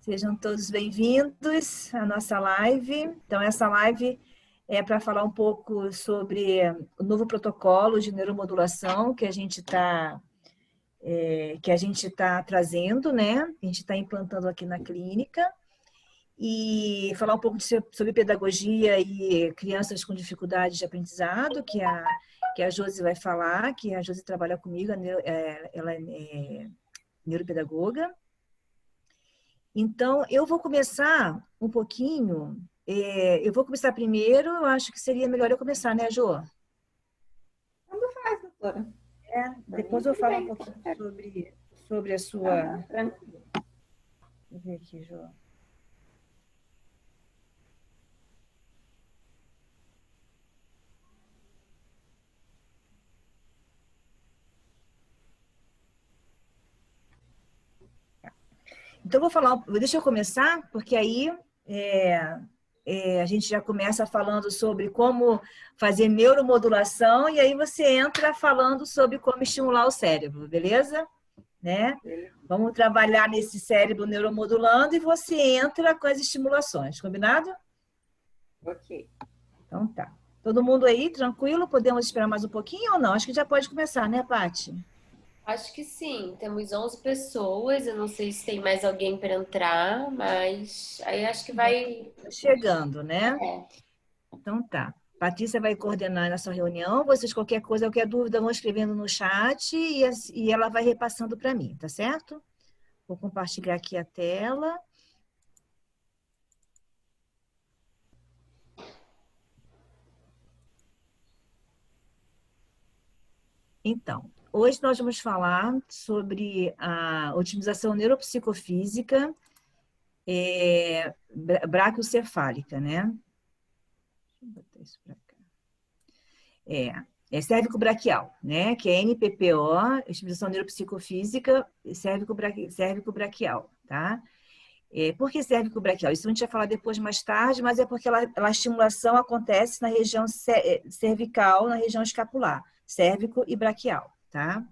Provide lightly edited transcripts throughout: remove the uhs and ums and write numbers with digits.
Sejam todos bem-vindos à nossa live. Então, essa live é para falar um pouco sobre o novo protocolo de neuromodulação que a gente está trazendo, né? Que a gente está implantando aqui na clínica. E falar um pouco sobre pedagogia e crianças com dificuldades de aprendizado, que a Josi vai falar, que a Josi trabalha comigo, ela é neuropedagoga. Então, eu vou começar um pouquinho, eu vou começar primeiro, eu acho que seria melhor eu começar, né, Jô? Quando faz, doutora? Por mim, Depois eu tudo falo um bem. pouquinho sobre a Aham, sua... tranquilo. Deixa eu ver aqui, Jô. Então, eu vou falar, deixa eu começar, porque aí a gente já começa falando sobre como fazer neuromodulação, e aí você entra falando sobre como estimular o cérebro, beleza? Né? Beleza. Vamos trabalhar nesse cérebro neuromodulando e você entra com as estimulações, combinado? Ok. Então tá. Todo mundo aí, tranquilo? Podemos esperar mais um pouquinho ou não? Acho que já pode começar, né, Paty? Acho que sim, temos 11 pessoas. Eu não sei se tem mais alguém para entrar, mas aí acho que vai. Tá chegando, né? É, Então tá. Patrícia vai coordenar essa reunião. Vocês, qualquer dúvida, vão escrevendo no chat e ela vai repassando para mim, tá certo? Vou compartilhar aqui a tela. Então, hoje nós vamos falar sobre a otimização neuropsicofísica braquiocefálica, né? Deixa eu botar isso para cá. Cérvico-braquial, né? Que é NPPO, otimização neuropsicofísica cérvico-braquial, tá? Por que cérvico-braquial? Isso a gente vai falar depois, mais tarde, mas é porque a estimulação acontece na região cervical, na região escapular, cérvico e braquial, tá?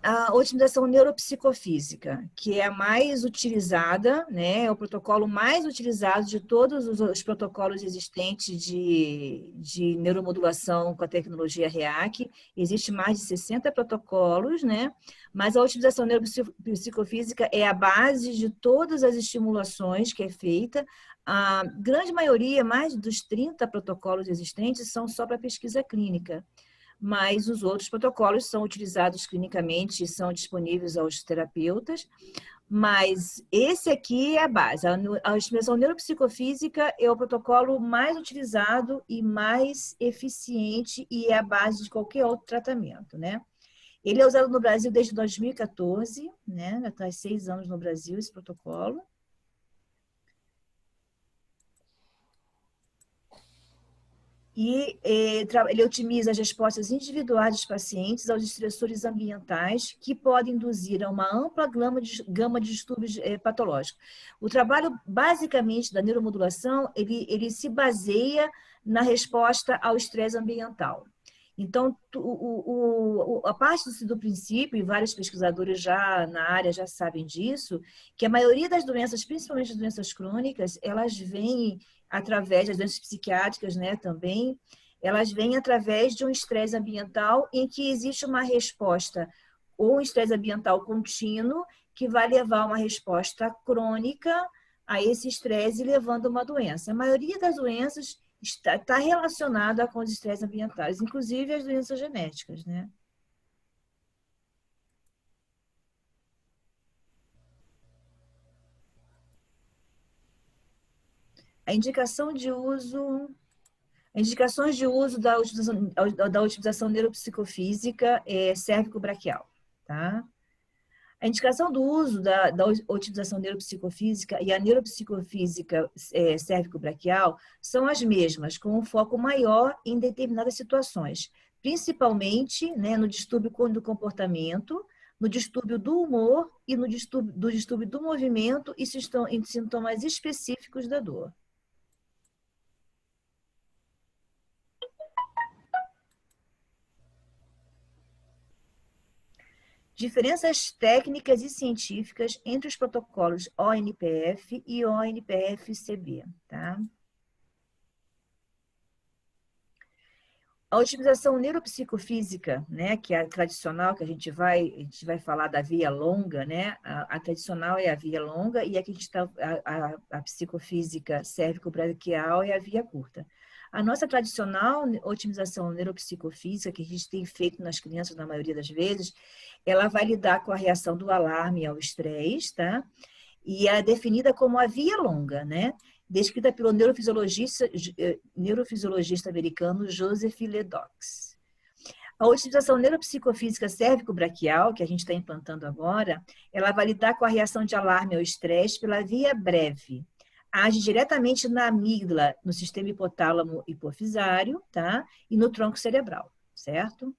A otimização neuropsicofísica, que é a mais utilizada, né, é o protocolo mais utilizado de todos os protocolos existentes de neuromodulação com a tecnologia REAC. Existe mais de 60 protocolos, né, mas a otimização neuropsicofísica é a base de todas as estimulações que é feita. A grande maioria, mais dos 30 protocolos existentes, são só para pesquisa clínica, mas os outros protocolos são utilizados clinicamente e são disponíveis aos terapeutas, mas esse aqui é a base. A estimulação neuropsicofísica é o protocolo mais utilizado e mais eficiente e é a base de qualquer outro tratamento, né? Ele é usado no Brasil desde 2014, né? Já está há 6 anos no Brasil esse protocolo. E ele otimiza as respostas individuais dos pacientes aos estressores ambientais que podem induzir a uma ampla gama de distúrbios patológicos. O trabalho, basicamente, da neuromodulação, ele se baseia na resposta ao estresse ambiental. Então, a parte do princípio, e vários pesquisadores já na área já sabem disso, que a maioria das doenças, principalmente as doenças crônicas, elas vêm através das doenças psiquiátricas, né, também, elas vêm através de um estresse ambiental em que existe uma resposta, ou um estresse ambiental contínuo, que vai levar a uma resposta crônica a esse estresse, levando a uma doença. A maioria das doenças está relacionada com os estresses ambientais, inclusive as doenças genéticas, né? A indicação de uso Indicações de uso da utilização neuropsicofísica cérvico-braquial, tá? A indicação do uso da utilização neuropsicofísica e a neuropsicofísica cérvico-braquial são as mesmas, com um foco maior em determinadas situações, principalmente, né, no distúrbio do comportamento, no distúrbio do humor e no distúrbio do movimento e em sintomas específicos da dor. Diferenças técnicas e científicas entre os protocolos ONPF e ONPF-CB, tá? A otimização neuropsicofísica, né, que é a tradicional, que a gente vai falar da via longa, né? A tradicional é a via longa e aqui a gente está a psicofísica cérvico-braquial é a via curta. A nossa tradicional otimização neuropsicofísica, que a gente tem feito nas crianças na maioria das vezes, ela vai lidar com a reação do alarme ao estresse, tá? E é definida como a via longa, né? Descrita pelo neurofisiologista americano Joseph Ledoux. A otimização neuropsicofísica cérvico-braquial, que a gente está implantando agora, ela vai lidar com a reação de alarme ao estresse pela via breve. Age diretamente na amígdala, no sistema hipotálamo hipofisário, tá? E no tronco cerebral, certo?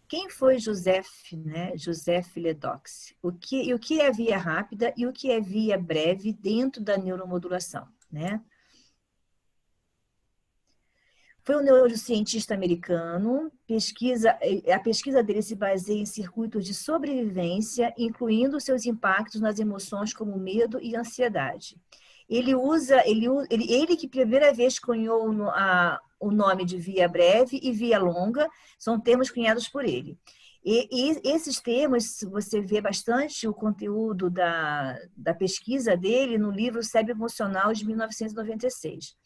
Quem foi Joseph, né? Joseph Ledoux? O que é via rápida e o que é via breve dentro da neuromodulação, né? Foi um neurocientista americano, a pesquisa dele se baseia em circuitos de sobrevivência, incluindo seus impactos nas emoções como medo e ansiedade. Ele que primeira vez cunhou o nome de via breve e via longa, são termos cunhados por ele. E esses termos, você vê bastante o conteúdo da pesquisa dele no livro Cérebro Emocional de 1996.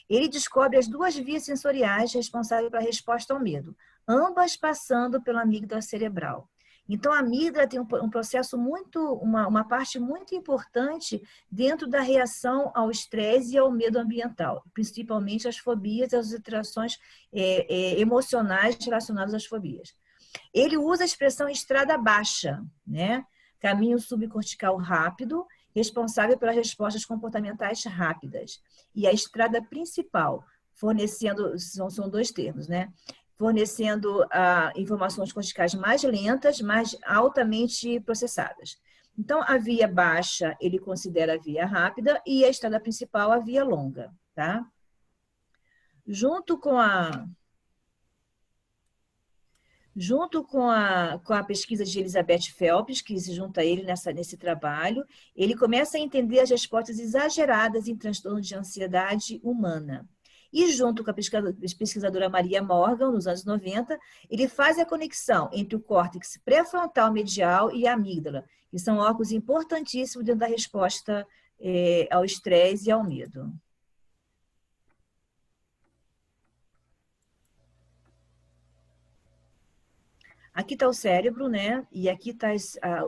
Ele descobre as duas vias sensoriais responsáveis pela resposta ao medo, ambas passando pela amígdala cerebral. Então, a amígdala tem um processo uma parte muito importante dentro da reação ao estresse e ao medo ambiental, principalmente as fobias e as alterações emocionais relacionadas às fobias. Ele usa a expressão estrada baixa, né? Caminho subcortical rápido, responsável pelas respostas comportamentais rápidas. E a estrada principal, fornecendo, são dois termos, né? Fornecendo informações corticais mais lentas, mais altamente processadas. Então, a via baixa, ele considera a via rápida e a estrada principal, a via longa, tá? Junto com a pesquisa de Elizabeth Phelps, que se junta a ele nesse trabalho, ele começa a entender as respostas exageradas em transtorno de ansiedade humana. E junto com a pesquisadora Maria Morgan, nos anos 90, ele faz a conexão entre o córtex pré-frontal medial e a amígdala, que são órgãos importantíssimos dentro da resposta ao estresse e ao medo. Aqui está o cérebro, né? E aqui estão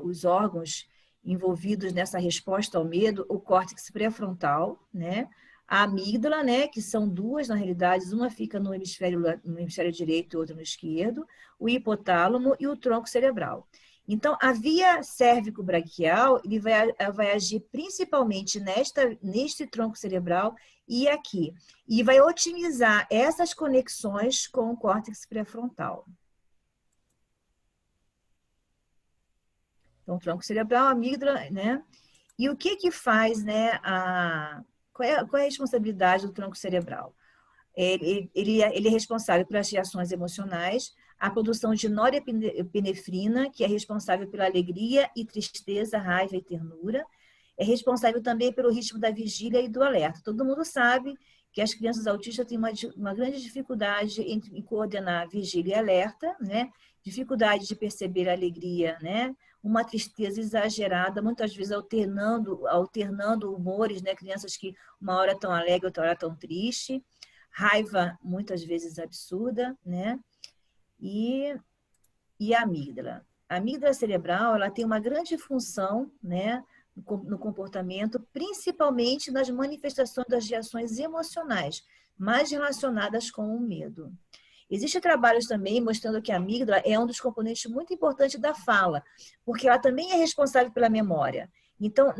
os órgãos envolvidos nessa resposta ao medo, o córtex pré-frontal, né? A amígdala, né? Que são duas, na realidade, uma fica no hemisfério direito e outra no esquerdo, o hipotálamo e o tronco cerebral. Então, a via cérvico-braquial, ele vai agir principalmente neste tronco cerebral e aqui. E vai otimizar essas conexões com o córtex pré-frontal. Então, tronco cerebral, amígdala, né? E o que faz, né? Qual é a responsabilidade do tronco cerebral? Ele é responsável pelas reações emocionais, a produção de norepinefrina, que é responsável pela alegria e tristeza, raiva e ternura. É responsável também pelo ritmo da vigília e do alerta. Todo mundo sabe que as crianças autistas têm uma grande dificuldade em coordenar vigília e alerta, né? Dificuldade de perceber a alegria, né? Uma tristeza exagerada, muitas vezes alternando humores, né? Crianças que uma hora estão alegres, outra hora estão tristes. Raiva, muitas vezes absurda, né? E a amígdala. A amígdala cerebral, ela tem uma grande função, né? No comportamento, principalmente nas manifestações das reações emocionais, mais relacionadas com o medo. Existem trabalhos também mostrando que a amígdala é um dos componentes muito importantes da fala, porque ela também é responsável pela memória. Então,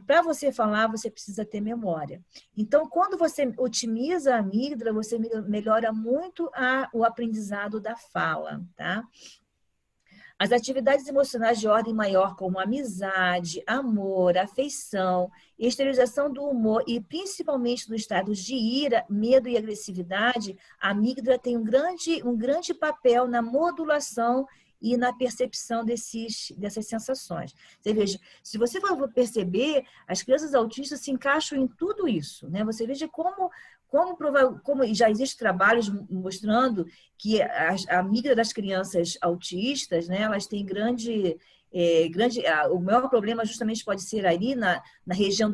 para você falar, você precisa ter memória. Então, quando você otimiza a amígdala, você melhora muito o aprendizado da fala, tá? As atividades emocionais de ordem maior, como amizade, amor, afeição, exteriorização do humor e principalmente nos estados de ira, medo e agressividade, a amígdala tem um grande papel na modulação e na percepção dessas sensações. Você veja, se você for perceber, as crianças autistas se encaixam em tudo isso, né? Você veja como já existem trabalhos mostrando que a amígdala das crianças autistas, né, elas têm o maior problema justamente pode ser ali na região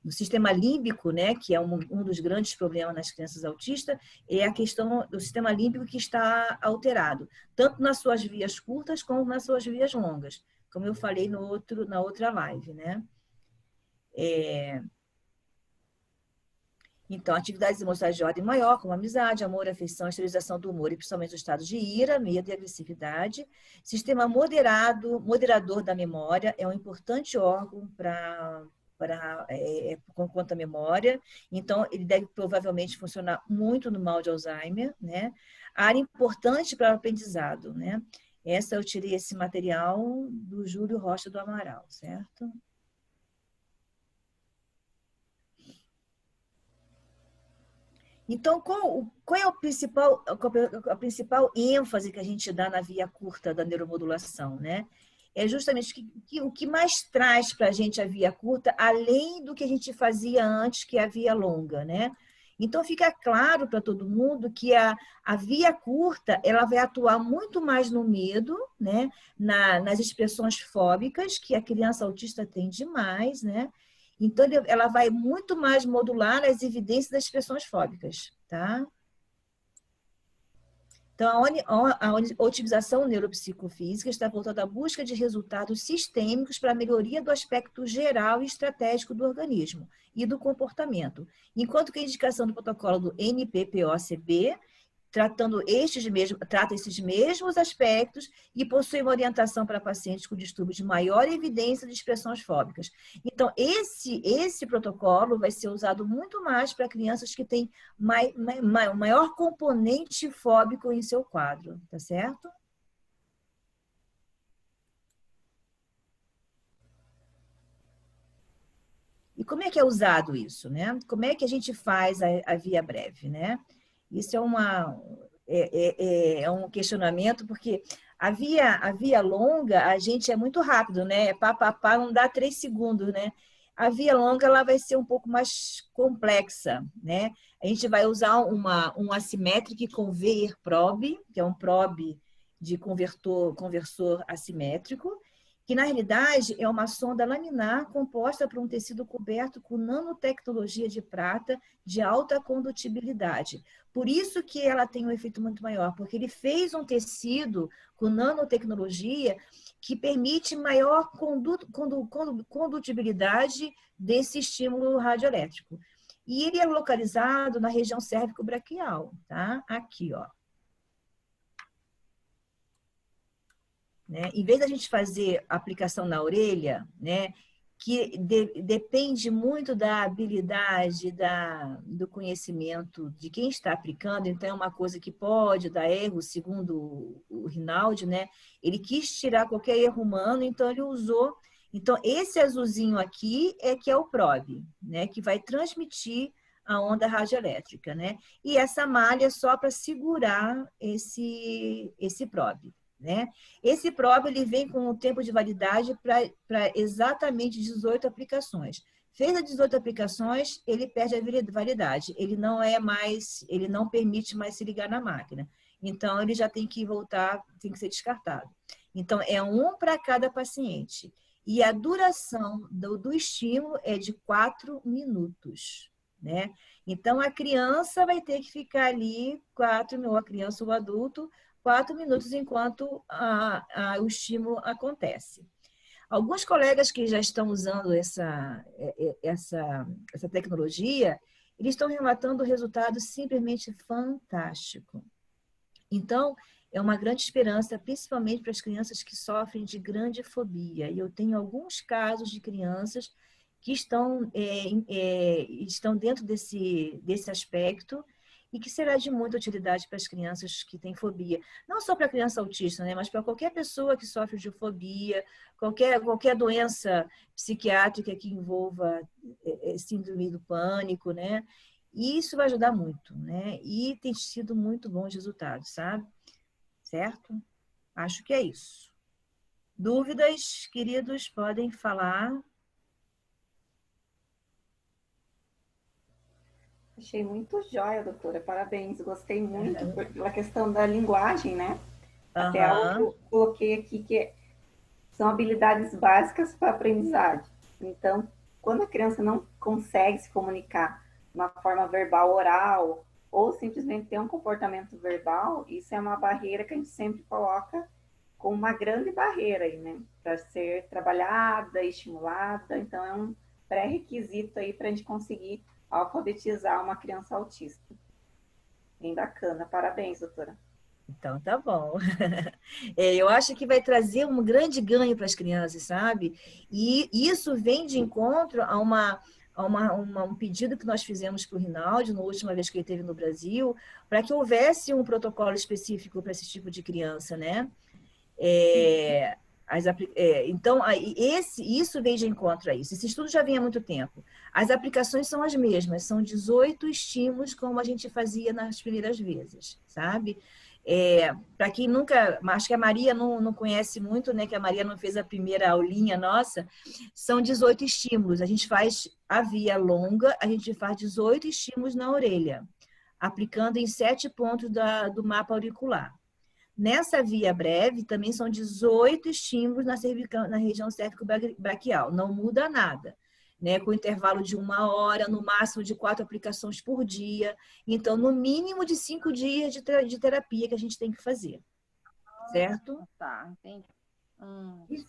no sistema límbico, né, que é um dos grandes problemas nas crianças autistas, é a questão do sistema límbico que está alterado, tanto nas suas vias curtas como nas suas vias longas, como eu falei na outra live, né? Então, atividades emocionais de ordem maior, como amizade, amor, afeição, exteriorização do humor e principalmente os estados de ira, medo e agressividade. Sistema moderador da memória é um importante órgão quanto à memória. Então, ele deve provavelmente funcionar muito no mal de Alzheimer, né? Área importante para o aprendizado, né? Eu tirei esse material do Júlio Rocha do Amaral, certo? Então, qual é a principal ênfase que a gente dá na via curta da neuromodulação, né? É justamente o que mais traz para a gente a via curta, além do que a gente fazia antes, que é a via longa, né? Então, fica claro para todo mundo que a via curta ela vai atuar muito mais no medo, né? Nas expressões fóbicas, que a criança autista tem demais, né? Então, ela vai muito mais modular as evidências das expressões fóbicas, tá? Então, a otimização neuropsicofísica está voltada à busca de resultados sistêmicos para a melhoria do aspecto geral e estratégico do organismo e do comportamento, enquanto que a indicação do protocolo do NPPOCB trata esses mesmos aspectos e possui uma orientação para pacientes com distúrbios de maior evidência de expressões fóbicas. Então, esse protocolo vai ser usado muito mais para crianças que têm maior componente fóbico em seu quadro, tá certo? E como é que é usado isso, né? Como é que a gente faz a via breve, né? Isso é um questionamento, porque a via longa, a gente é muito rápido, né? Pá, não dá 3 segundos, né? A via longa, ela vai ser um pouco mais complexa, né? A gente vai usar um Asymmetric Conveyor Probe, que é um probe de conversor assimétrico, que na realidade é uma sonda laminar composta por um tecido coberto com nanotecnologia de prata de alta condutibilidade. Por isso que ela tem um efeito muito maior, porque ele fez um tecido com nanotecnologia que permite maior condutibilidade desse estímulo radioelétrico. E ele é localizado na região cérvico-braquial, tá? Aqui, ó. Né? Em vez da gente fazer aplicação na orelha, né, que depende muito da habilidade, do conhecimento de quem está aplicando, então é uma coisa que pode dar erro, segundo o Rinaldi, né? Ele quis tirar qualquer erro humano, então ele usou. Então, esse azulzinho aqui que é o probe, né, que vai transmitir a onda radioelétrica, né? E essa malha é só para segurar esse probe. Né? Esse probe ele vem com um tempo de validade para exatamente 18 aplicações. Fez as 18 aplicações, ele perde a validade. Ele não permite mais se ligar na máquina. Então, ele já tem que voltar, tem que ser descartado. Então, é um para cada paciente. E a duração do estímulo é de 4 minutos. Né? Então, a criança vai ter que ficar ali, ou a criança ou o adulto, 4 minutos enquanto o estímulo acontece. Alguns colegas que já estão usando essa tecnologia, eles estão relatando resultados simplesmente fantásticos. Então, é uma grande esperança, principalmente para as crianças que sofrem de grande fobia. E eu tenho alguns casos de crianças que estão dentro desse aspecto e que será de muita utilidade para as crianças que têm fobia. Não só para a criança autista, né? Mas para qualquer pessoa que sofre de fobia, qualquer doença psiquiátrica que envolva síndrome do pânico, né? E isso vai ajudar muito, né? E tem sido muito bons resultados, sabe? Certo? Acho que é isso. Dúvidas, queridos, podem falar. Achei muito jóia, doutora. Parabéns. Gostei muito pela questão da linguagem, né? Até algo que Aham. eu coloquei aqui, que são habilidades básicas para a aprendizagem. Então, quando a criança não consegue se comunicar de uma forma verbal oral, ou simplesmente ter um comportamento verbal, isso é uma barreira que a gente sempre coloca como uma grande barreira aí, né? Para ser trabalhada, estimulada. Então, é um pré-requisito aí para a gente conseguir alfabetizar uma criança autista. Bem bacana. Parabéns, doutora. Então, tá bom. Eu acho que vai trazer um grande ganho para as crianças, sabe? E isso vem de encontro a um pedido que nós fizemos para o Rinaldi, na última vez que ele esteve no Brasil, para que houvesse um protocolo específico para esse tipo de criança, né? É, então, isso veio de encontro a isso. Esse estudo já vem há muito tempo. As aplicações são as mesmas, são 18 estímulos, como a gente fazia nas primeiras vezes, sabe? Para quem nunca, acho que a Maria não conhece muito, né? Que a Maria não fez a primeira aulinha nossa, são 18 estímulos. A gente faz a via longa, a gente faz 18 estímulos na orelha, aplicando em 7 pontos do mapa auricular. Nessa via breve, também são 18 estímulos na região cérvico-braquial. Não muda nada, né? Com intervalo de 1 hora, no máximo de 4 aplicações por dia. Então, no mínimo de 5 dias de terapia que a gente tem que fazer. Certo? Tá, entendi.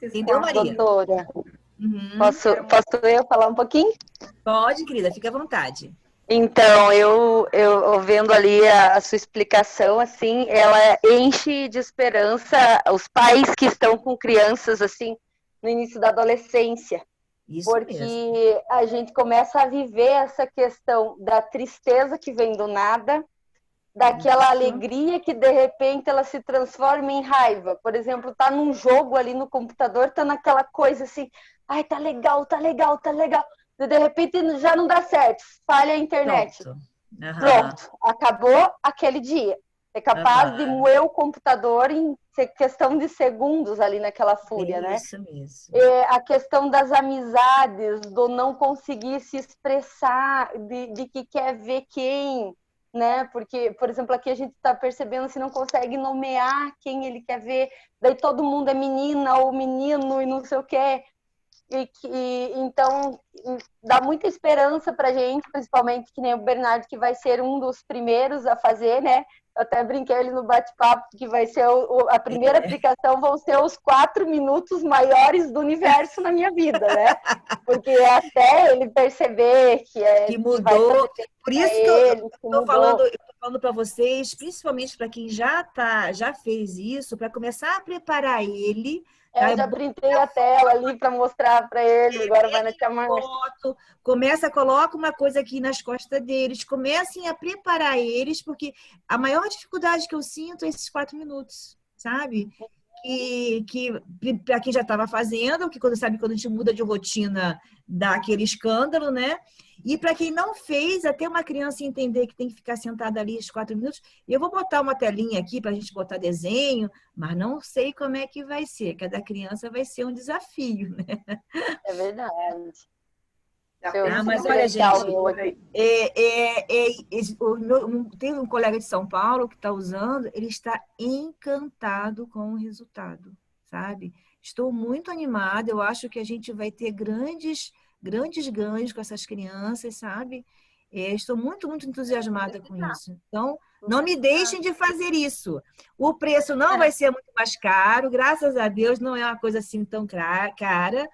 Entendeu, Maria? Doutora, Uhum. posso eu falar um pouquinho? Pode, querida, fica à vontade. Então, eu vendo ali a sua explicação, assim, ela enche de esperança os pais que estão com crianças, assim, no início da adolescência. Isso Porque mesmo. a gente começa a viver essa questão da tristeza que vem do nada, daquela Isso. alegria que, de repente, ela se transforma em raiva. Por exemplo, tá num jogo ali no computador, tá naquela coisa assim, ai, tá legal, tá legal, tá legal. De repente já não dá certo, falha a internet. Pronto. Aham. Pronto, acabou aquele dia. É capaz de Aham. moer o computador em questão de segundos ali naquela fúria, né? Isso mesmo. A questão das amizades, do não conseguir se expressar, de que quer ver quem, né? Porque, por exemplo, aqui a gente está percebendo se não consegue nomear quem ele quer ver, daí todo mundo é menina ou menino e não sei o quê. Então, dá muita esperança para a gente, principalmente que nem o Bernardo, que vai ser um dos primeiros a fazer, né? Eu até brinquei ali no bate-papo que vai ser a primeira aplicação, vão ser os 4 minutos maiores do universo na minha vida, né? Porque até ele perceber Que que vai mudou. fazer bem Por para isso que ele, que estou falando, mudou. eu tô falando para vocês, principalmente para quem já fez isso, para começar a preparar ele, tá? Eu já printei a tela ali para mostrar para ele, agora vai na tia Márcia. Foto, coloca uma coisa aqui nas costas deles, comecem a preparar eles, porque a maior dificuldade que eu sinto é esses 4 minutos, sabe? Que para quem já estava fazendo, que quando a gente muda de rotina dá aquele escândalo, né? E para quem não fez, até uma criança entender que tem que ficar sentada ali os 4 minutos, eu vou botar uma telinha aqui para a gente botar desenho, mas não sei como é que vai ser. Cada criança vai ser um desafio, né? É verdade. Mas olha, gente, tem um colega de São Paulo que está usando, ele está encantado com o resultado, sabe? Estou muito animada, eu acho que a gente vai ter grandes ganhos com essas crianças, sabe? Estou muito, muito entusiasmada com isso. Então, não me deixem de fazer isso. O preço não vai ser muito mais caro, graças a Deus, não é uma coisa assim tão cara.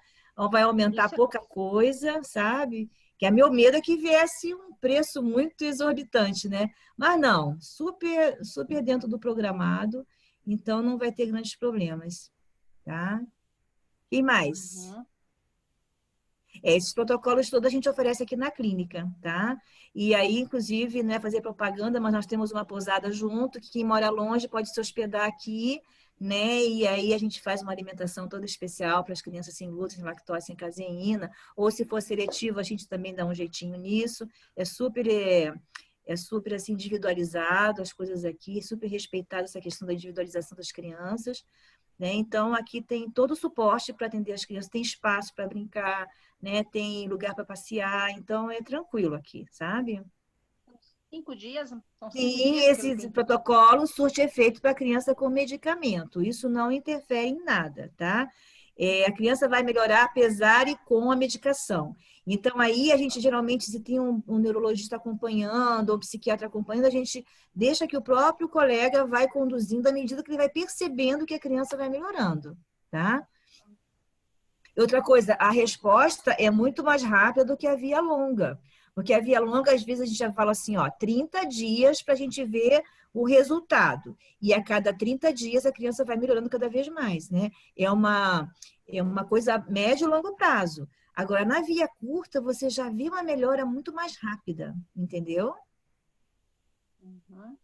Vai aumentar pouca coisa, sabe? Que é meu medo é que viesse um preço muito exorbitante, né? Mas não, super, super dentro do programado, então não vai ter grandes problemas, tá? Quem mais? Esses protocolos todos a gente oferece aqui na clínica, tá? E aí, inclusive, não é fazer propaganda, mas nós temos uma pousada junto, que quem mora longe pode se hospedar aqui, né? E aí a gente faz uma alimentação toda especial para as crianças sem glúten, sem lactose, sem caseína, ou se for seletivo, a gente também dá um jeitinho nisso. É super assim, individualizado as coisas aqui, super respeitado essa questão da individualização das crianças, né? Então, aqui tem todo o suporte para atender as crianças, tem espaço para brincar, né? Tem lugar para passear, então é tranquilo aqui, sabe? 5 dias? São 5 dias, Sim, pelo que eu esse entendi. protocolo surte efeito para a criança com medicamento. Isso não interfere em nada, tá? A criança vai melhorar apesar e com a medicação. Então, aí a gente geralmente, se tem um neurologista acompanhando, ou um psiquiatra acompanhando, a gente deixa que o próprio colega vai conduzindo à medida que ele vai percebendo que a criança vai melhorando, tá? Outra coisa, a resposta é muito mais rápida do que a via longa. Porque a via longa, às vezes, a gente já fala assim, ó, 30 dias para a gente ver o resultado. E a cada 30 dias a criança vai melhorando cada vez mais, né? É uma coisa a médio e longo prazo. Agora, na via curta, você já viu uma melhora muito mais rápida, entendeu? Uhum.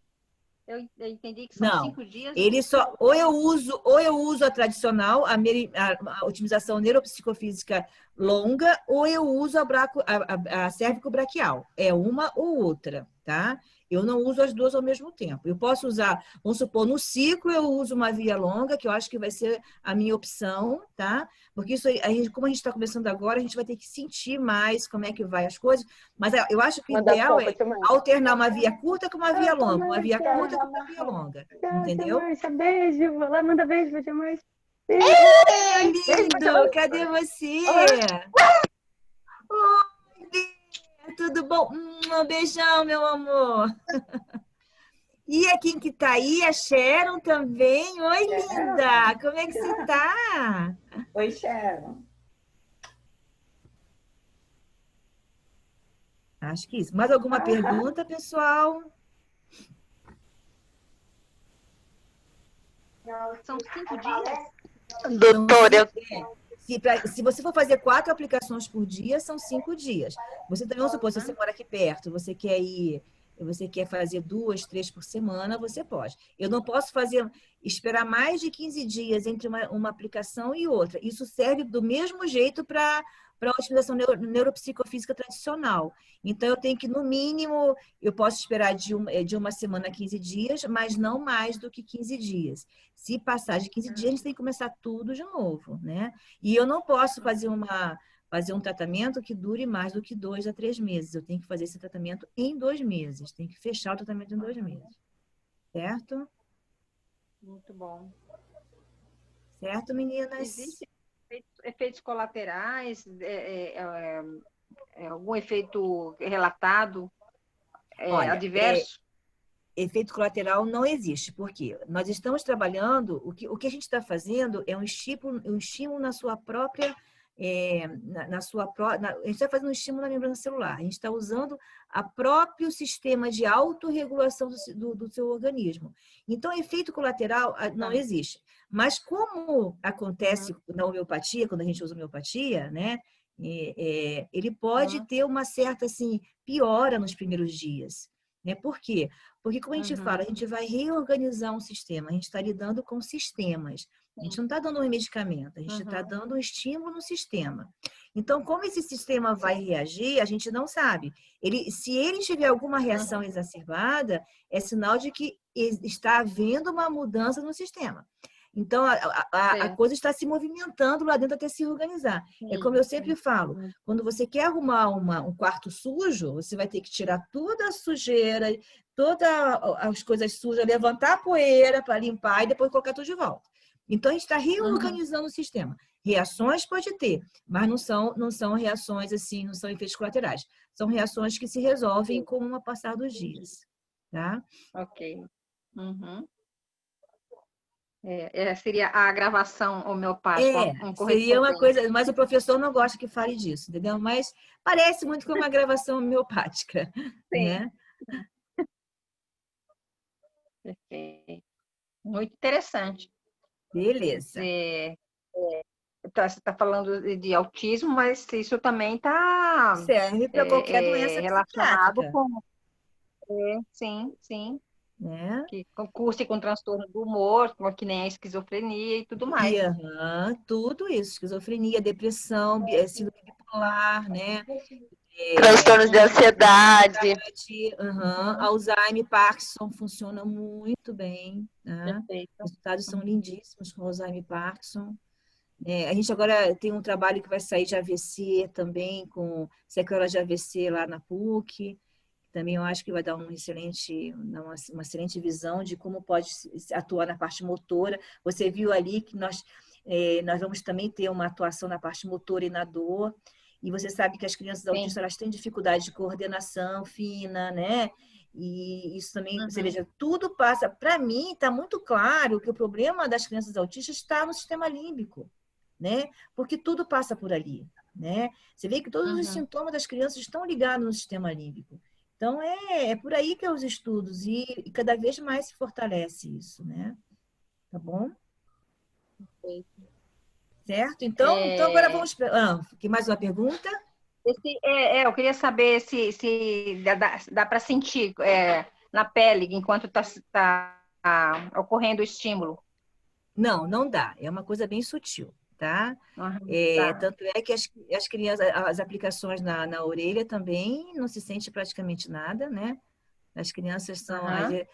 Eu entendi que são Não, 5 dias. ele só, ou eu uso a tradicional, a otimização neuropsicofísica longa, ou eu uso a cérvico-braquial. É uma ou outra, tá? Eu não uso as duas ao mesmo tempo. Eu posso usar, vamos supor, no ciclo eu uso uma via longa, que eu acho que vai ser a minha opção, tá? Porque isso aí, como a gente está começando agora, a gente vai ter que sentir mais como é que vai as coisas. Mas eu acho que o Manda ideal é fofa, tia Márcia. alternar uma via curta com uma via Tia longa, uma via Márcia. curta com uma via longa, Tia entendeu? Márcia, beijo. Vai lá, manda beijo pra tia Márcia. Beijo. Beijo pra tia Lindo! Márcia. Cadê você? Oi, Bê, tudo bom? Um beijão, meu amor. E a quem que tá aí? A Sharon também. Oi, linda! Como é que você tá? Oi, Sharon. Acho que isso. Mais alguma pergunta, pessoal? São 5 dias? Doutora, eu Se você for fazer 4 aplicações por dia, são 5 dias. Você também, vamos supor, se você mora aqui perto, você quer fazer 2, 3 por semana, você pode. Eu não posso esperar mais de 15 dias entre uma aplicação e outra. Isso serve do mesmo jeito para a otimização neuropsicofísica tradicional. Então, eu tenho que, no mínimo, eu posso esperar de uma semana a 15 dias, mas não mais do que 15 dias. Se passar de 15 dias, a gente tem que começar tudo de novo, né? E eu não posso fazer um tratamento que dure mais do que 2 a 3 meses. Eu tenho que fazer esse tratamento em 2 meses. Tem que fechar o tratamento em 2 meses. Certo? Muito bom. Certo, meninas? Existem efeitos colaterais? Algum efeito relatado Olha, adverso? efeito colateral não existe. Por quê? Nós estamos trabalhando, o que a gente está fazendo é um estímulo na sua própria, a gente está fazendo um estímulo na membrana celular. A gente está usando o próprio sistema de autorregulação do seu organismo. Então, efeito colateral não existe. Mas como acontece na homeopatia, quando a gente usa homeopatia, né? Ele pode ter uma certa assim, piora nos primeiros dias. Né? Por quê? Porque, como a gente fala, a gente vai reorganizar um sistema, a gente está lidando com sistemas. A gente não está dando um medicamento, a gente está dando um estímulo no sistema. Então, como esse sistema vai reagir, a gente não sabe. Se ele tiver alguma reação exacerbada, é sinal de que está havendo uma mudança no sistema. Então, a coisa está se movimentando lá dentro até se organizar. É como eu sempre falo, quando você quer arrumar um quarto sujo, você vai ter que tirar toda a sujeira, todas as coisas sujas, levantar a poeira para limpar e depois colocar tudo de volta. Então, a gente está reorganizando o sistema. Reações pode ter, mas não são reações assim, não são efeitos colaterais. São reações que se resolvem com o passar dos dias. Tá? Ok. Seria a agravação homeopática, seria uma coisa, mas o professor não gosta que fale disso, entendeu? Mas parece muito com uma gravação homeopática, né? Perfeito. Muito interessante. Beleza. Quer dizer, você está falando de autismo, mas isso também está Serve para qualquer doença relacionado psiquiátrica, com. Sim, sim. né? Que concurse com transtorno do humor, como que nem a esquizofrenia e tudo E mais. tudo isso, esquizofrenia, depressão, síndrome bipolar, né? Transtornos de ansiedade. Alzheimer, Parkinson funciona muito bem, né? Perfeito. Os resultados são lindíssimos com Alzheimer e Parkinson. A gente agora tem um trabalho que vai sair de AVC também, com sequelas de AVC lá na PUC. Também eu acho que vai dar uma excelente visão de como pode atuar na parte motora. Você viu ali que nós vamos também ter uma atuação na parte motora e na dor. E você sabe que as crianças autistas elas têm dificuldade de coordenação fina, né? E isso também, você veja, tudo passa. Para mim, está muito claro que o problema das crianças autistas está no sistema límbico, né? Porque tudo passa por ali, né? Você vê que todos os sintomas das crianças estão ligados no sistema límbico. Então, é por aí que é os estudos, e cada vez mais se fortalece isso, né? Tá bom? Certo? Então agora vamos... que mais uma pergunta? Eu queria saber se dá para sentir na pele enquanto está ocorrendo o estímulo. Não, não dá. É uma coisa bem sutil, tá? Tá. Tanto é que as crianças, as aplicações na orelha também não se sente praticamente nada, né? As crianças às vezes,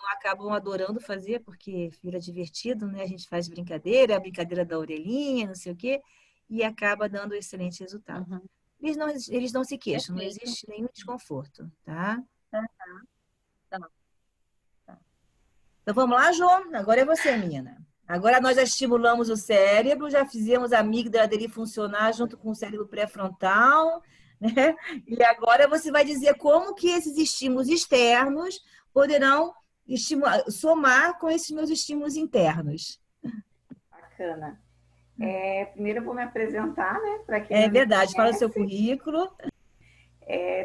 acabam adorando fazer, porque vira divertido, né? A gente faz brincadeira, a brincadeira da orelhinha, não sei o quê, e acaba dando excelente resultado. Eles não se queixam, não Perfeito. existe nenhum desconforto, tá? Tá. Então vamos lá, João? Agora é você, menina. Agora nós já estimulamos o cérebro, já fizemos a amígdala dele funcionar junto com o cérebro pré-frontal, né? E agora você vai dizer como que esses estímulos externos poderão somar com esses meus estímulos internos. Bacana. Primeiro eu vou me apresentar, né? Para quem É não me verdade, fala o seu conhece. currículo.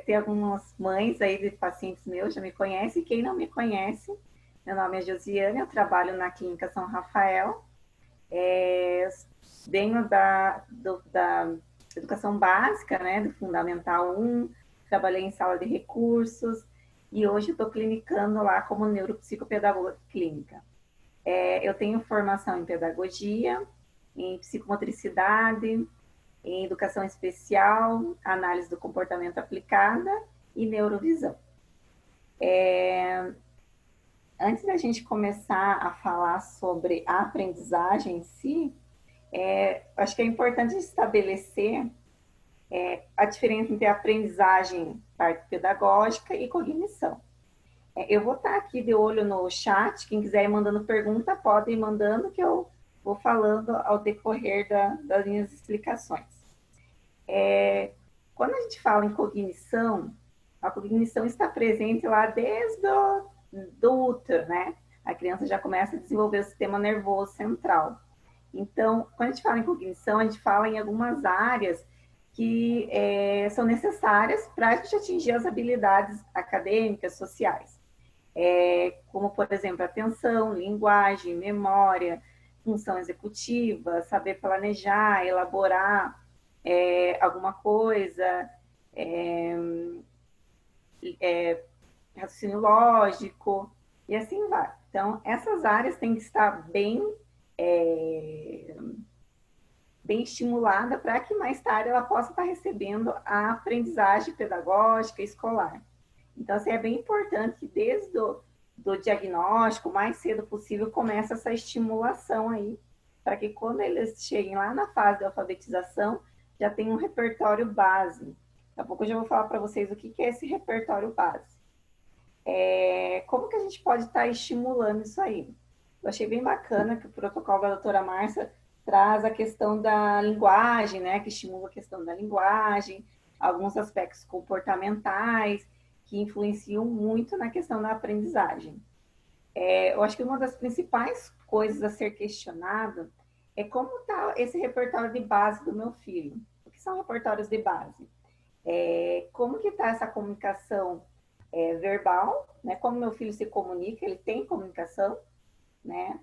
Tem algumas mães aí de pacientes meus já me conhecem. Quem não me conhece, meu nome é Josiane, eu trabalho na Clínica São Rafael. Venho da educação básica, né? Do Fundamental 1, trabalhei em sala de recursos e hoje estou clinicando lá como neuropsicopedagoga clínica. Eu tenho formação em pedagogia, em psicomotricidade, em educação especial, análise do comportamento aplicada e neurovisão. Antes da gente começar a falar sobre a aprendizagem em si, acho que é importante estabelecer a diferença entre aprendizagem, parte pedagógica e cognição. Eu vou estar aqui de olho no chat, quem quiser ir mandando pergunta, pode ir mandando, que eu vou falando ao decorrer das minhas explicações. Quando a gente fala em cognição, a cognição está presente lá desde do útero, né? A criança já começa a desenvolver o sistema nervoso central. Então, quando a gente fala em cognição, a gente fala em algumas áreas que são necessárias para a gente atingir as habilidades acadêmicas, sociais. Como, por exemplo, atenção, linguagem, memória, função executiva, saber planejar, elaborar alguma coisa, raciocínio lógico, e assim vai. Então, essas áreas têm que estar bem estimulada para que mais tarde ela possa estar recebendo a aprendizagem pedagógica escolar. Então, assim, é bem importante que desde do diagnóstico, o mais cedo possível, comece essa estimulação aí, para que quando eles cheguem lá na fase de alfabetização, já tenham um repertório base. Daqui a pouco eu já vou falar para vocês o que é esse repertório base. Como que a gente pode estar estimulando isso aí? Eu achei bem bacana que o protocolo da doutora Márcia traz a questão da linguagem, né, que estimula a questão da linguagem, alguns aspectos comportamentais que influenciam muito na questão da aprendizagem. Eu acho que uma das principais coisas a ser questionado é como está esse repertório de base do meu filho. O que são repertórios de base? Como que está essa comunicação verbal, né? Como meu filho se comunica, ele tem comunicação, né?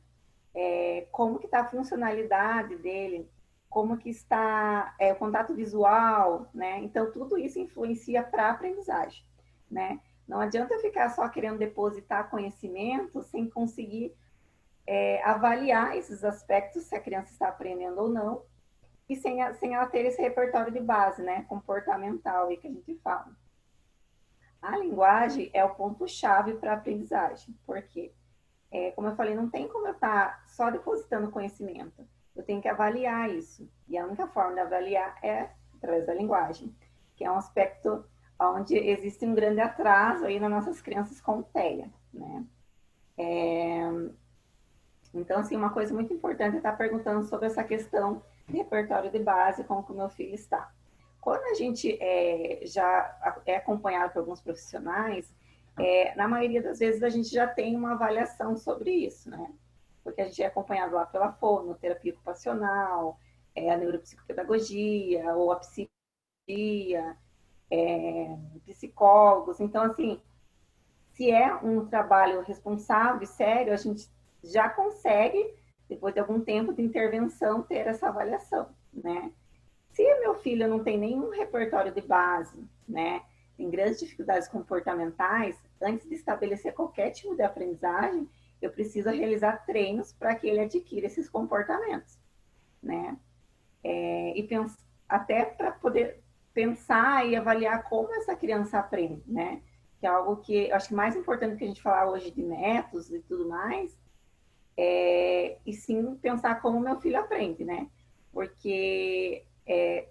Como que está a funcionalidade dele como que está o contato visual, né? Então, tudo isso influencia para a aprendizagem, né? Não adianta ficar só querendo depositar conhecimento sem conseguir avaliar esses aspectos, se a criança está aprendendo ou não, e sem ela ter esse repertório de base, né? Comportamental, aí que a gente fala. A linguagem é o ponto-chave para a aprendizagem, porque, como eu falei, não tem como eu estar só depositando conhecimento. Eu tenho que avaliar isso. E a única forma de avaliar é através da linguagem, que é um aspecto onde existe um grande atraso aí nas nossas crianças com TEA, né? Então, assim, uma coisa muito importante é estar perguntando sobre essa questão de repertório de base, como que o meu filho está. Quando a gente já é acompanhado por alguns profissionais, na maioria das vezes a gente já tem uma avaliação sobre isso, né? Porque a gente é acompanhado lá pela fonoterapia ocupacional, a neuropsicopedagogia, ou a psiquiatria, psicólogos. Então, assim, se é um trabalho responsável e sério, a gente já consegue, depois de algum tempo de intervenção, ter essa avaliação, né? Se meu filho não tem nenhum repertório de base, né, tem grandes dificuldades comportamentais, antes de estabelecer qualquer tipo de aprendizagem, eu preciso realizar treinos para que ele adquira esses comportamentos, né? Até para poder pensar e avaliar como essa criança aprende, né? Que é algo que eu acho que mais importante que a gente falar hoje de métodos e tudo mais, e sim pensar como meu filho aprende, né? Porque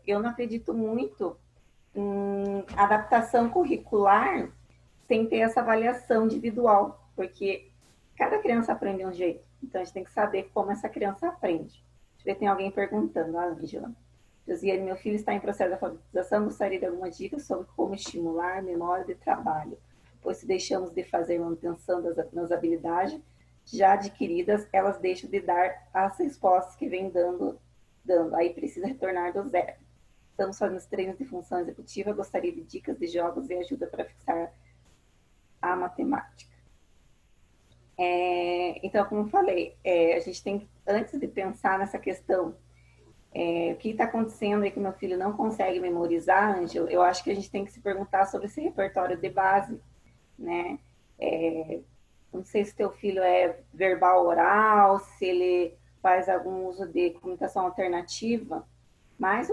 eu não acredito muito em adaptação curricular sem ter essa avaliação individual, porque cada criança aprende de um jeito, então a gente tem que saber como essa criança aprende. Deixa eu ver, tem alguém perguntando, a Ângela. Josiane, meu filho está em processo de alfabetização, gostaria de alguma dica sobre como estimular a memória de trabalho, pois se deixamos de fazer manutenção das habilidades já adquiridas, elas deixam de dar as respostas que vem dando, aí precisa retornar do zero. Estamos fazendo os treinos de função executiva, gostaria de dicas de jogos e ajuda para fixar a matemática. Então, como eu falei, a gente tem, antes de pensar nessa questão, o que está acontecendo aí que meu filho não consegue memorizar, Ângelo, eu acho que a gente tem que se perguntar sobre esse repertório de base, né? Não sei se teu filho é verbal oral, se ele faz algum uso de comunicação alternativa, mas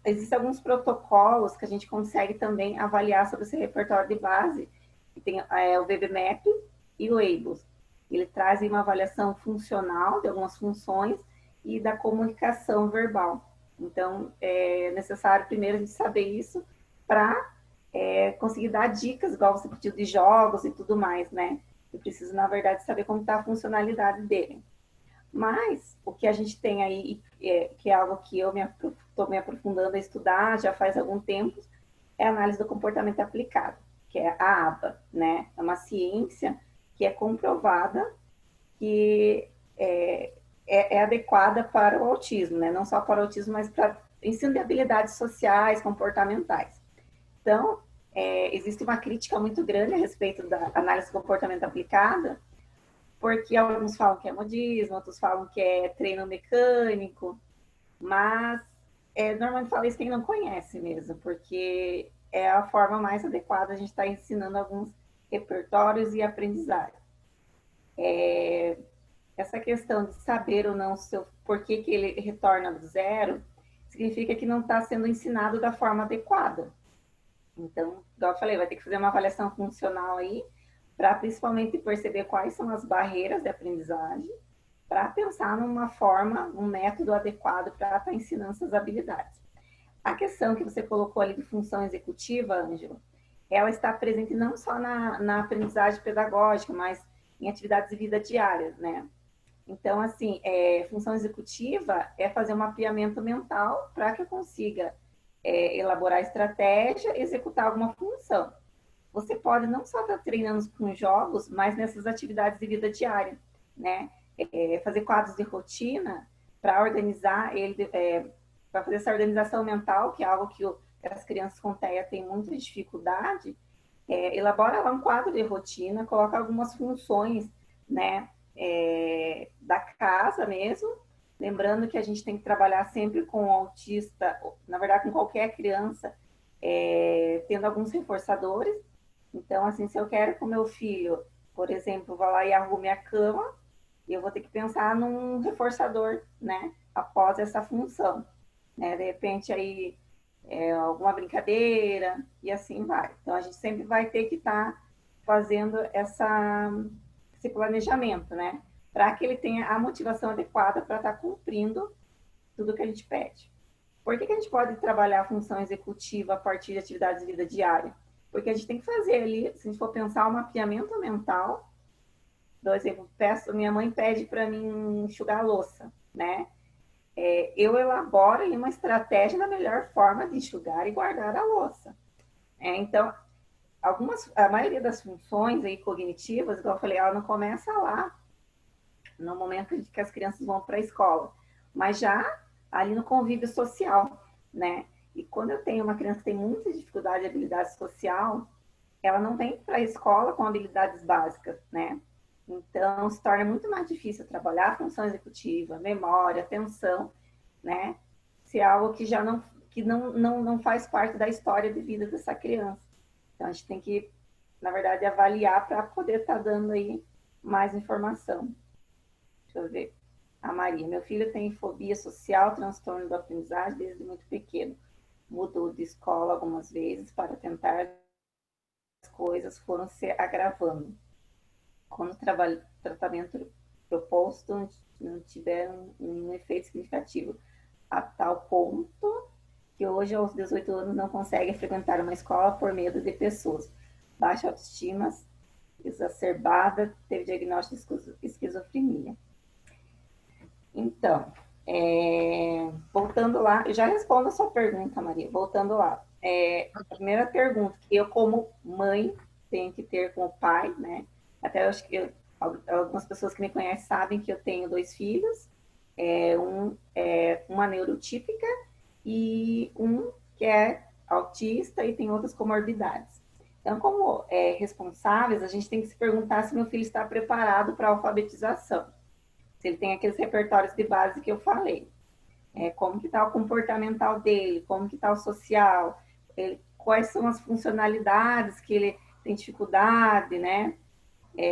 existem alguns protocolos que a gente consegue também avaliar sobre esse repertório de base, que tem o VB-MAP e o ABLS. Ele traz uma avaliação funcional de algumas funções e da comunicação verbal. Então, é necessário primeiro a gente saber isso para conseguir dar dicas, igual você pediu de jogos e tudo mais, né? Eu preciso, na verdade, saber como está a funcionalidade dele. Mas, o que a gente tem aí, que é algo que eu estou me aprofundando a estudar já faz algum tempo, é a análise do comportamento aplicado, que é a ABA, né? É uma ciência que é comprovada que é adequada para o autismo, né? Não só para o autismo, mas para ensino de habilidades sociais, comportamentais. Então, existe uma crítica muito grande a respeito da análise do comportamento aplicada, porque alguns falam que é modismo, outros falam que é treino mecânico, mas normalmente fala isso quem não conhece mesmo, porque é a forma mais adequada, a gente está ensinando alguns repertórios e aprendizagem. Essa questão de saber ou não por que ele retorna do zero, significa que não está sendo ensinado da forma adequada. Então, igual eu falei, vai ter que fazer uma avaliação funcional aí, para principalmente perceber quais são as barreiras de aprendizagem, para pensar numa forma, um método adequado para estar ensinando essas habilidades. A questão que você colocou ali de função executiva, Ângela, ela está presente não só na aprendizagem pedagógica, mas em atividades de vida diária, né? Então, assim, função executiva é fazer um mapeamento mental para que eu consiga elaborar estratégia e executar alguma função. Você pode não só estar treinando com jogos, mas nessas atividades de vida diária, né? Fazer quadros de rotina para organizar ele, para fazer essa organização mental, que é algo que as crianças com TEA têm muita dificuldade. Elabora lá um quadro de rotina, coloca algumas funções, né? Da casa mesmo, Lembrando que a gente tem que trabalhar sempre com o autista, na verdade, com qualquer criança, tendo alguns reforçadores. Então, assim, se eu quero que o meu filho, por exemplo, vá lá e arrume a cama, eu vou ter que pensar num reforçador, né? Após essa função, né? De repente, aí, alguma brincadeira, e assim vai. Então, a gente sempre vai ter que estar fazendo esse planejamento, né? Para que ele tenha a motivação adequada para estar cumprindo tudo que a gente pede. Por que a gente pode trabalhar a função executiva a partir de atividades de vida diária? Porque a gente tem que fazer ali, se a gente for pensar, um mapeamento mental. Por exemplo, minha mãe pede para mim enxugar a louça, né? Eu elaboro ali uma estratégia da melhor forma de enxugar e guardar a louça. Então, a maioria das funções aí cognitivas, igual eu falei, ela não começa lá, no momento em que as crianças vão para a escola, mas já ali no convívio social, né? E quando eu tenho uma criança que tem muita dificuldade de habilidade social, ela não vem para a escola com habilidades básicas, né? Então, se torna muito mais difícil trabalhar a função executiva, memória, atenção, né? Se é algo que já não faz parte da história de vida dessa criança. Então, a gente tem que, na verdade, avaliar para poder estar dando aí mais informação. Deixa eu ver. A Maria, meu filho tem fobia social, transtorno da aprendizagem desde muito pequeno. Mudou de escola algumas vezes para tentar, as coisas foram se agravando. Quando o tratamento proposto não tiveram um efeito significativo, a tal ponto que hoje, aos 18 anos, não consegue frequentar uma escola por medo de pessoas. Baixa autoestima exacerbada, teve diagnóstico de esquizofrenia. Então, voltando lá, eu já respondo a sua pergunta, Maria. Voltando lá, a primeira pergunta que eu, como mãe, tenho que ter com o pai, né? Até eu acho que algumas pessoas que me conhecem sabem que eu tenho 2 filhos, uma neurotípica e um que é autista e tem outras comorbidades. Então, como responsáveis, a gente tem que se perguntar se meu filho está preparado para a alfabetização. Se ele tem aqueles repertórios de base que eu falei. Como que está o comportamental dele, como que está o social, quais são as funcionalidades que ele tem dificuldade, né?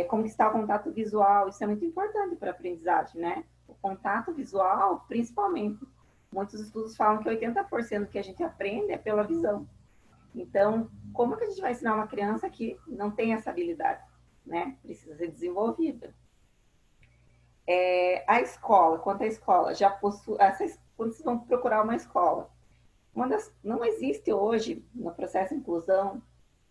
Como que está o contato visual, isso é muito importante para a aprendizagem, né? O contato visual, principalmente. Muitos estudos falam que 80% do que a gente aprende é pela visão. Então, como que a gente vai ensinar uma criança que não tem essa habilidade, né? Precisa ser desenvolvida. A escola, quanto à escola, já possui, quando vocês vão procurar uma escola, não existe hoje, no processo de inclusão,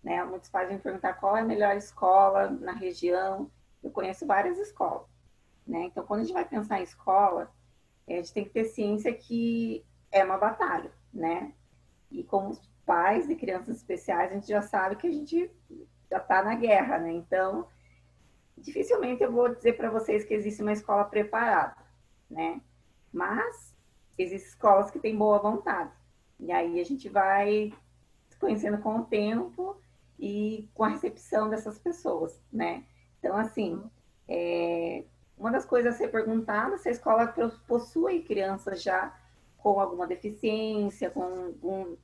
né, muitos pais vêm perguntar qual é a melhor escola na região. Eu conheço várias escolas, né? Então, quando a gente vai pensar em escola, a gente tem que ter ciência que é uma batalha, né? E como pais de crianças especiais, a gente já sabe que a gente já está na guerra, né? Então, dificilmente eu vou dizer para vocês que existe uma escola preparada, né? Mas existem escolas que têm boa vontade. E aí a gente vai se conhecendo com o tempo e com a recepção dessas pessoas, né? Então, assim, uma das coisas a ser perguntada se a escola possui crianças já com alguma deficiência, com algum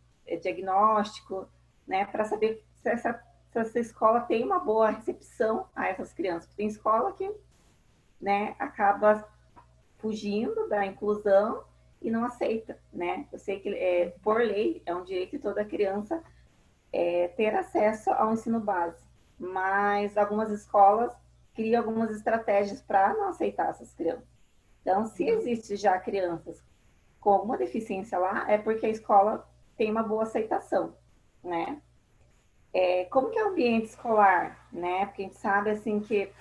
diagnóstico, né? Para saber se essa escola tem uma boa recepção a essas crianças. Porque tem escola que, né, acaba fugindo da inclusão e não aceita, né? Eu sei que, por lei, é um direito de toda criança ter acesso ao ensino básico, mas algumas escolas criam algumas estratégias para não aceitar essas crianças. Então, se existe já crianças com alguma deficiência lá, é porque a escola tem uma boa aceitação, né? Como que é o ambiente escolar, né? Porque a gente sabe, assim, que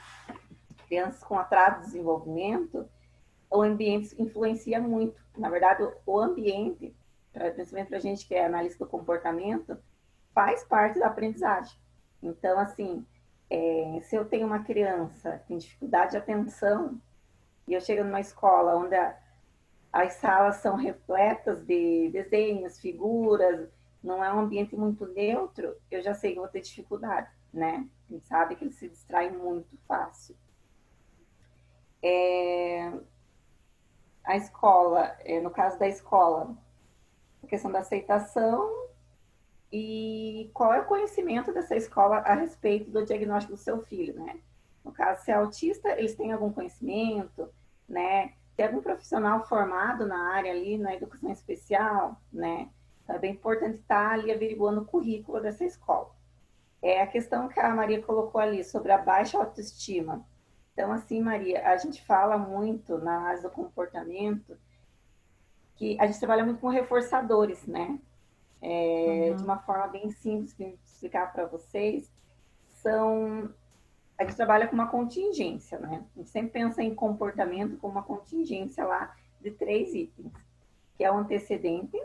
crianças com atraso de desenvolvimento, o ambiente influencia muito. Na verdade, o ambiente, principalmente para a gente que é analista do comportamento, faz parte da aprendizagem. Então, assim, se eu tenho uma criança que tem dificuldade de atenção, e eu chego numa escola onde as salas são repletas de desenhos, figuras, não é um ambiente muito neutro, eu já sei que vou ter dificuldade, né? A gente sabe que eles se distraem muito fácil. a escola, no caso da escola, a questão da aceitação e qual é o conhecimento dessa escola a respeito do diagnóstico do seu filho, né? No caso, se é autista, eles têm algum conhecimento, né? Tem algum profissional formado na área ali, na educação especial, né? Então, é bem importante estar ali averiguando o currículo dessa escola. É a questão que a Maria colocou ali sobre a baixa autoestima. Então, assim, Maria, a gente fala muito na análise do comportamento que a gente trabalha muito com reforçadores, né? De uma forma bem simples de explicar para vocês, a gente trabalha com uma contingência, né? A gente sempre pensa em comportamento como uma contingência lá de 3 itens, que é o antecedente,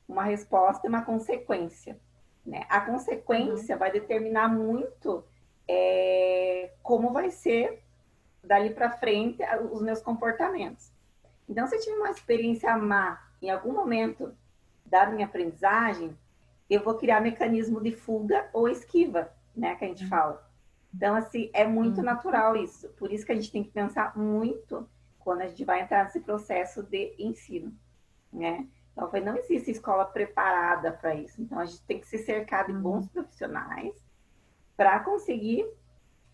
uma resposta e uma consequência, né? A consequência vai determinar muito como vai ser dali para frente os meus comportamentos. Então, se eu tive uma experiência má em algum momento da minha aprendizagem, eu vou criar mecanismo de fuga ou esquiva, né, que a gente fala. Então, assim, é muito natural isso. Por isso que a gente tem que pensar muito quando a gente vai entrar nesse processo de ensino, né? Então, não existe escola preparada para isso. Então, a gente tem que se cercar de bons profissionais para conseguir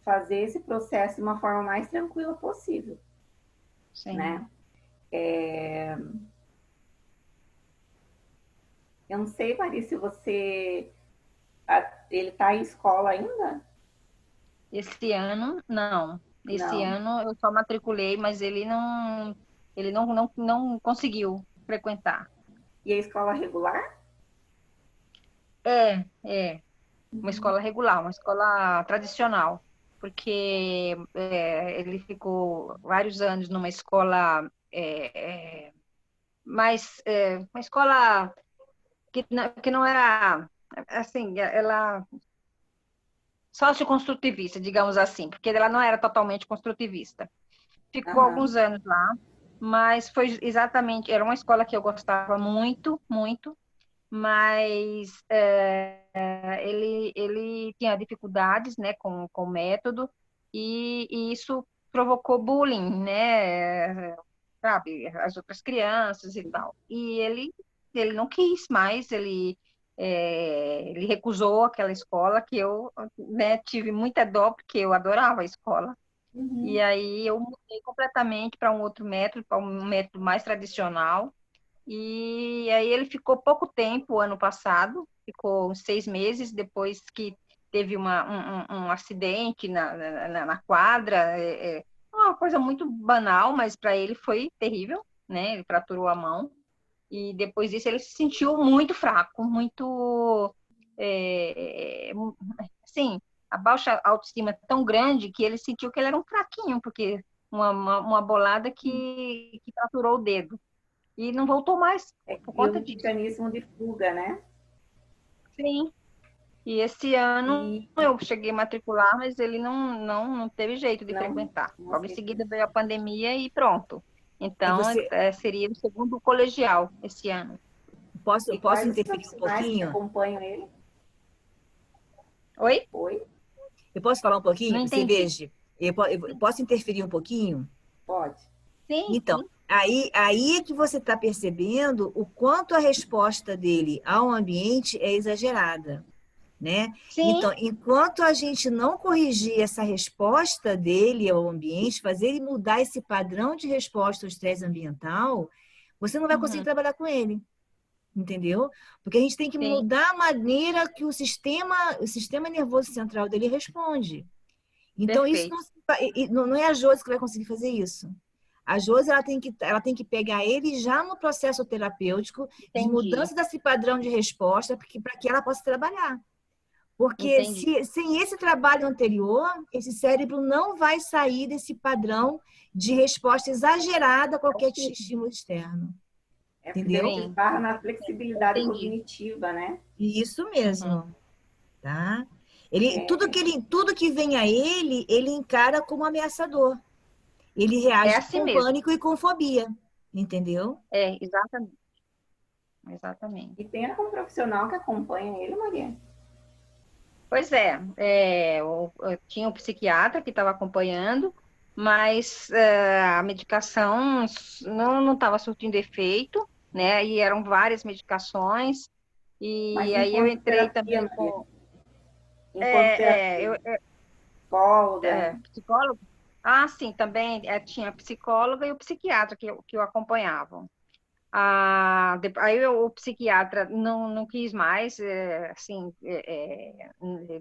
fazer esse processo de uma forma mais tranquila possível. Sim. Né? Eu não sei, Maria, se ele está em escola ainda? Esse ano, não. Esse Não. ano eu só matriculei, mas ele não conseguiu frequentar. E a escola regular? É. Uma escola regular, uma escola tradicional, porque ele ficou vários anos numa escola uma escola que não era assim, ela socioconstrutivista, digamos assim, porque ela não era totalmente construtivista. Ficou Aham. alguns anos lá, mas foi exatamente, era uma escola que eu gostava muito, muito, mas ele tinha dificuldades, né, com o método, e isso provocou bullying, né, sabe, as outras crianças e tal. E ele não quis mais, ele recusou aquela escola que eu, né, tive muita dó, porque eu adorava a escola. E Uhum. aí eu mudei completamente para um outro método, para um método mais tradicional, e aí ele ficou pouco tempo, ano passado, ficou uns 6 meses, depois que teve um acidente na quadra, uma coisa muito banal, mas para ele foi terrível, né? Ele fraturou a mão, e depois disso ele se sentiu muito fraco, muito, é, assim, a baixa autoestima tão grande que ele sentiu que ele era um fraquinho, porque uma bolada que fraturou o dedo. E não voltou mais por E conta um disso. mecanismo de fuga, né? Sim. E esse ano E eu cheguei a matricular, mas ele não teve jeito de não, frequentar. não Logo em aceito. seguida veio a pandemia e pronto. E Então, você, seria o segundo colegial esse ano. posso, E posso quais os interferir um profissionais que pouquinho? acompanham ele? Oi? Oi? Eu posso falar um Não pouquinho? Você entendi. veja, eu posso interferir um pouquinho? Pode. Sim, Então, sim. aí é que você está percebendo o quanto a resposta dele ao ambiente é exagerada, né? Sim. Então, enquanto a gente não corrigir essa resposta dele ao ambiente, fazer ele mudar esse padrão de resposta ao estresse ambiental, você não vai conseguir Uhum. trabalhar com ele, entendeu? Porque a gente tem que Sim, mudar a maneira que o sistema nervoso central dele responde. Então, isso perfeito. não, não é a Josi que vai conseguir fazer isso. A Josi ela tem que pegar ele já no processo terapêutico de Entendi. mudança desse padrão de resposta para que ela possa trabalhar. Porque Entendi. sem esse trabalho anterior, esse cérebro não vai sair desse padrão de resposta exagerada a qualquer estímulo externo. É porque daí a Entendeu? gente Sim, esbarra na flexibilidade entendi. cognitiva, né? Isso Uhum. mesmo, tá? Ele, É, tudo que vem a ele encara como ameaçador. Ele É reage assim com mesmo. pânico e com fobia, entendeu? Exatamente. Exatamente. e tem algum profissional que acompanha ele, Maria? Pois eu tinha um psiquiatra que estava acompanhando, mas a medicação não estava surtindo efeito, né? E eram várias medicações. Mas E aí eu enquanto entrei terapia, também Maria, com enquanto terapia, eu, psicóloga, psicólogo. Ah, sim, também tinha a psicóloga e o psiquiatra que o acompanhavam. Aí o psiquiatra não quis mais, assim,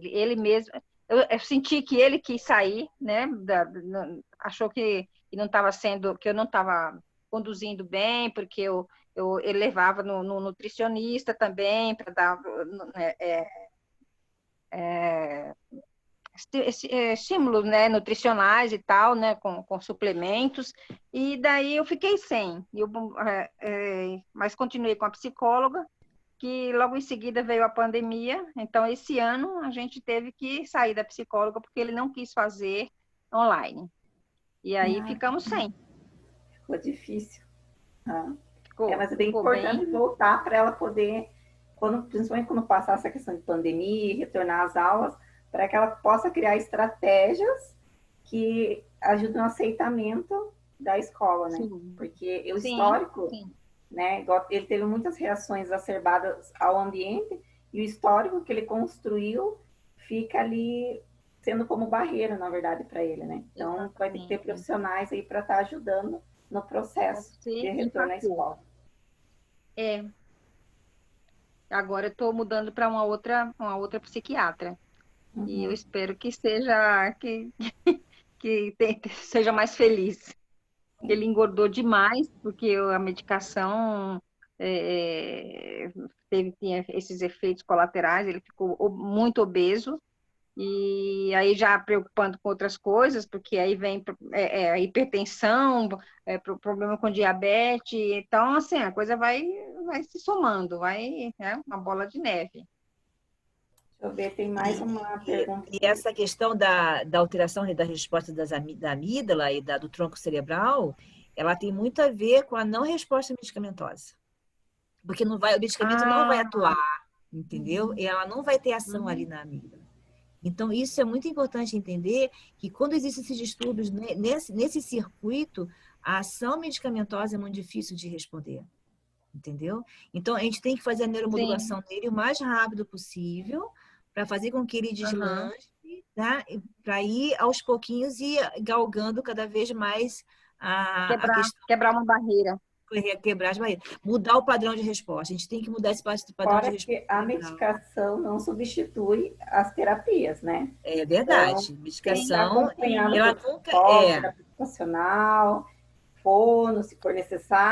ele mesmo, eu senti que ele quis sair, né, achou que não estava sendo, que eu não estava conduzindo bem, porque ele levava no nutricionista também, para dar estímulos, né, nutricionais e tal, né, com suplementos, e daí eu fiquei sem. Mas continuei com a psicóloga, que logo em seguida veio a pandemia, então esse ano a gente teve que sair da psicóloga porque ele não quis fazer online. E aí ah, ficamos sem. ficou difícil. Ah. Ficou, Mas é bem ficou bem. importante voltar para ela poder, principalmente quando passar essa questão de pandemia, retornar às aulas, para que ela possa criar estratégias que ajudem no aceitamento da escola, né? Sim, Porque o sim, histórico, sim. né? Ele teve muitas reações exacerbadas ao ambiente e o histórico que ele construiu fica ali sendo como barreira, na verdade, para ele, né? Então, vai ter que ter Exatamente. profissionais aí para estar ajudando no processo de Você retorno à empacou. escola. É, agora eu estou mudando para uma outra psiquiatra. E eu Uhum. espero que seja seja mais feliz. Ele engordou demais porque a medicação tinha esses efeitos colaterais, ele ficou muito obeso e aí já preocupando com outras coisas, porque aí vem a hipertensão, problema com diabetes, então assim a coisa vai se somando, uma bola de neve. Deixa eu ver, tem mais uma pergunta E aqui. essa questão da alteração da resposta da amígdala e do tronco cerebral, ela tem muito a ver com a não resposta medicamentosa. Porque o medicamento não vai Ah, atuar, entendeu? E ela não vai ter ação ali uhum, na amígdala. Então, isso é muito importante entender que quando existem esses distúrbios nesse circuito, a ação medicamentosa é muito difícil de responder, entendeu? Então, a gente tem que fazer a sim, neuromodulação dele o mais rápido possível para fazer com que ele aham. deslanche, tá? Para ir aos pouquinhos e galgando cada vez mais a questão Quebrar uma barreira. quebrar as barreiras. Mudar o padrão de resposta. A gente tem que mudar esse padrão de Fora resposta que a cerebral. medicação não substitui as terapias, né? É Então, verdade. tem que estar Medicação, acompanhado ela por nunca psicólogo, é. terapia ocupacional, fono, se for necessário.